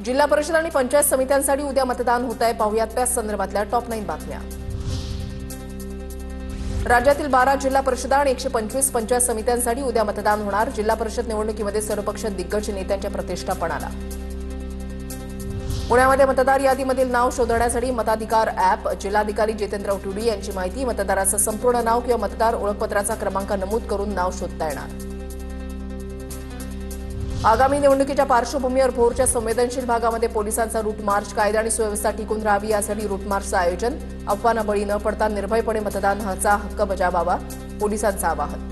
जिल्हा परिषद आणि पंचायत समित्यांसाठी उद्या मतदान होत आहे. पाहुयात त्या संदर्भातल्या टॉप 9 बातम्या. राज्यातील 12 जिल्हा परिषद आणि 125 पंचायत समित्यांसाठी उद्या मतदान होणार. जिल्हा परिषद निवडणुकीमध्ये सर्वपक्ष दिग्गज नेत्यांच्या प्रतिष्ठा पणाला. पुण्यामध्ये मतदार यादीमधील नाव शोधण्यासाठी मताधिकार अॅप. जिल्हाधिकारी जितेंद्र औटुडी यांची माहिती. मतदाराचं संपूर्ण नाव किंवा मतदार ओळखपत्राचा क्रमांक नमूद करून नाव शोधता येणार. आगामी निवडणुकीच्या पार्श्वभूमीवर भोरच्या संवेदनशील भागामध्ये पोलिसांचा रूट मार्च. कायदा आणि सुव्यवस्था टिकून राहावी यासाठी रूट मार्चचं आयोजन. अफवांना बळी न पडता निर्भयपणे मतदानाचा हक्क बजावावा, पोलिसांचं आवाहन.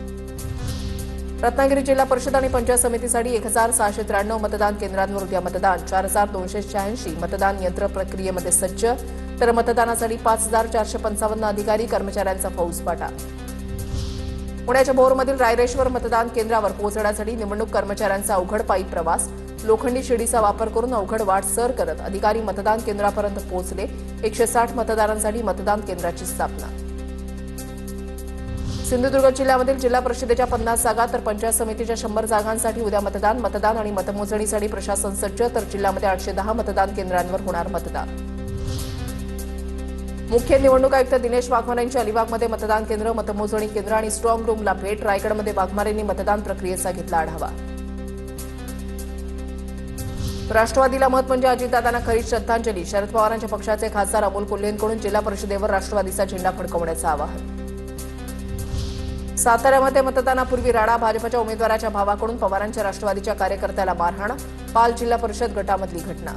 रत्नागिरी जिल्हा परिषद आणि पंचायत समितीसाठी 1693 मतदान केंद्रांवर उद्या मतदान. 4286 मतदान यंत्र प्रक्रियेमध्ये सज्ज, तर मतदानासाठी 5455 अधिकारी कर्मचाऱ्यांचा फौजफाटा. पुण्याच्या भोरमधील रायरेश्वर मतदान केंद्रावर पोहोचण्यासाठी निवडणूक कर्मचाऱ्यांचा अवघड पायी प्रवास. लोखंडी शिडीचा वापर करून अवघड वाट सर करत अधिकारी मतदान केंद्रापर्यंत पोहोचले. 160 मतदारांसाठी मतदान केंद्राची स्थापना. सिंधुदुर्ग जिल्ह्यामधील जिल्हा परिषदेच्या 50 जागा तर पंचायत समितीच्या 100 जागांसाठी उद्या मतदान आणि मतमोजणीसाठी प्रशासन सज्ज, तर जिल्ह्यामध्ये 810 मतदान केंद्रांवर होणार मतदान. मुख्य निवडणूक आयुक्त दिनेश वाघमारे यांची अलिबागमध्ये मतदान केंद्र, मतमोजणी केंद्र आणि स्ट्रॉंग रूमला भेट. रायगडमध्ये वाघमारेंनी मतदान प्रक्रियेचा घेतला आढावा. राष्ट्रवादीला मत म्हणजे अजितदादांना खरी श्रद्धांजली. शरद पवारांच्या पक्षाचे खासदार अमोल कोल्हेंकडून जिल्हा परिषदेवर राष्ट्रवादीचा झेंडा फडकवण्याचं आवाहन. साताऱ्यामध्ये मतदानापूर्वी राडा. भाजपच्या उमेदवाराच्या भावाकडून पवारांच्या राष्ट्रवादीच्या कार्यकर्त्याला मारहाण. पाल जिल्हा परिषद गटामधली घटना.